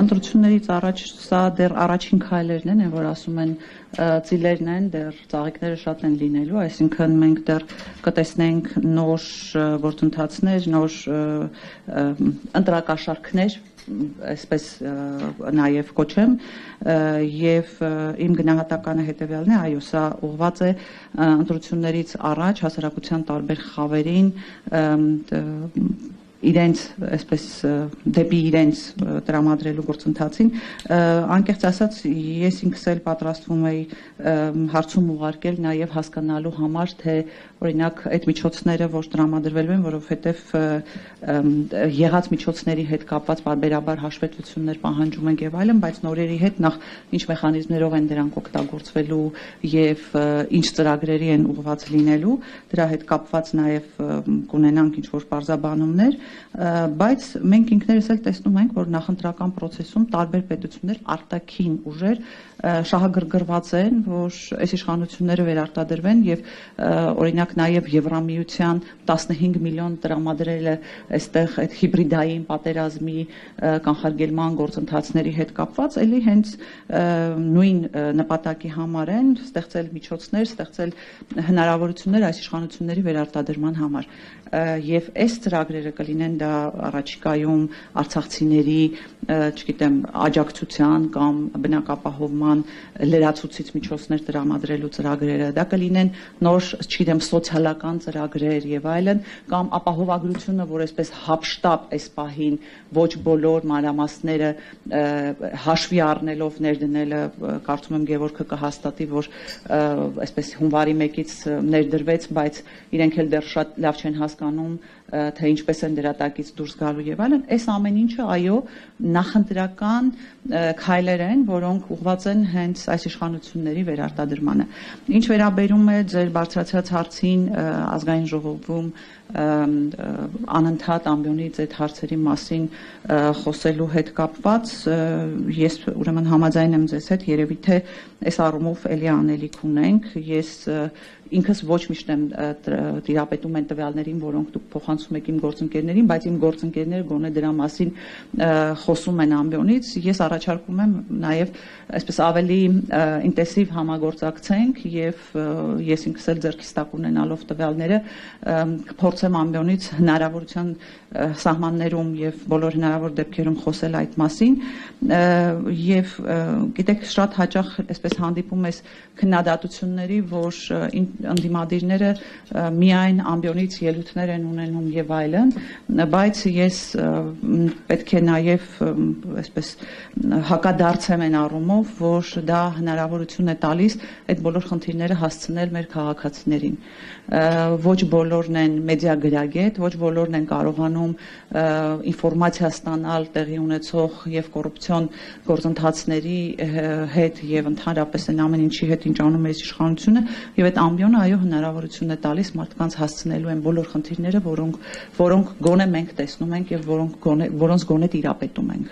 ընտրություններից առաջ սա դեռ առաջին քայլերն են, որ ասում են ծիլերն են, դեռ ծաղիկները շատ են լինելու, այսինքն մենք դեռ կտեսնենք նոր գործընթացներ, նոր ընտրակաշարքներ, այսպես նաև կոչեմ, եւ իմ գնահատականը հետեւյալն է, այո, սա ուղղված է ընտրություններից առաջ հասարակության տարբեր խավերին իրենց այսպես դեպի իրենց տրամադրելու գործընթացին անկեղծ ասած ես ինքս էլ պատրաստվում էի հարցում ուղարկել նաև հասկանալու համար թե օրինակ այդ միջոցները որ տրամադրվելու են որովհետև եղած միջոցների հետ կապված բարբերաբար հաշվետվություններ պահանջում ենք եւ այլն բայց նորերի հետ նախ ինչ մեխանիզմներով են դրանք օգտագործվելու եւ ինչ ծրագրերի են ուղղված լինելու դրա հետ կապված նաև կունենանք ինչ որ բարձաբանումներ բայց մենք ինքներս էլ տեսնում ենք, որ նախընտրական process-ում տարբեր պետություններ արտաքին ուժեր շահագրգռված են, որ այս իշխանությունները վերարտադրվեն եւ օրինակ նաեւ Եվրամիության 15 միլիոն տրամադրելը այստեղ այդ հիբրիդային պատերազմի կանխարգելման գործընթացների հետ կապված, էլի հենց նույն նպատակի համար են ստեղծել միջոցներ, ստեղծել հնարավորություններ այս իշխանությունների վերարտադրման համար եւ այս ծրագրերը կլինեն դա առաջիկայում արցախցիների, չգիտեմ, աջակցության կամ բնակապահովման լրացուցիչ միջոցներ տրամադրելու ծրագրերը, դա կլինեն նոր, չգիտեմ, սոցիալական ծրագրեր եւ այլն, կամ ապահովագրությունը, որ այսպես հապշտապ այս պահին ոչ բոլոր մանրամասները հաշվի առնելով ներդնելը, կարծում եմ Գևորգը կհաստատի, որ այսպես հունվարի 1-ից ներդրվեց, բայց իրենք էլ դեռ շատ լավ չեն հասկանում թե ինչպես են դրա տակից դուրս գալու եւ այլն, այս ամեն ինչը այո նախընտրական քայլեր են, որոնք ուղղված են հենց այս իշխանությունների վերարտադրմանը։ Ինչ վերաբերում է ձեր բարձրացած հարցին ազգային ժողովում անընդհատ ամբիոնից այդ հարցերի մասին խոսելու հետ կապված ես ուրեմն համաձայն եմ ձեզ հետ երևի թե այս առումով էլի անելիք ունենք ես ինքս ոչ միշտ եմ տիրապետում են տվյալներին, որոնք դուք փոխանցում եք իմ գործընկերներին, բայց իմ գործընկերները գոնե դրա մասին խոսում են ամբիոնից, ես առաջարկում եմ նաև այսպես ավելի ինտենսիվ համագործակցենք եւ ես ինքս էլ ձեռքից տակ ունենալով տվյալները կփորձեմ ամբիոնից հնարավորության սահմաններում եւ բոլոր հնարավոր դեպքերում խոսել այդ մասին եւ գիտեք շատ հաճախ այսպես հանդիպում ես քննադատությունների, որ ընդդիմադիրները միայն ամբիոնից ելույթներ են ունենում եւ այլն, բայց ես պետք է նաեւ այսպես հակադարձեմ այն առումով, որ դա հնարավորություն է տալիս այդ բոլոր խնդիրները հասցնել մեր քաղաքացիներին։ Ոչ բոլորն են մեդիա գրագետ, ոչ բոլորն են կարողանում ինֆորմացիա ստանալ տեղի ունեցող եւ կոռուպցիոն գործընթացների հետ եւ ընդհանրապես այն ամեն ինչի հետ ինչ անում է իշխանությունը եւ այդ ամբիոնը այո հնարավորություն է տալիս մարդկանց հասցնելու են բոլոր խնդիրները, որոնք գոնե մենք տեսնում ենք եւ որոնց գոնե տիրապետում ենք։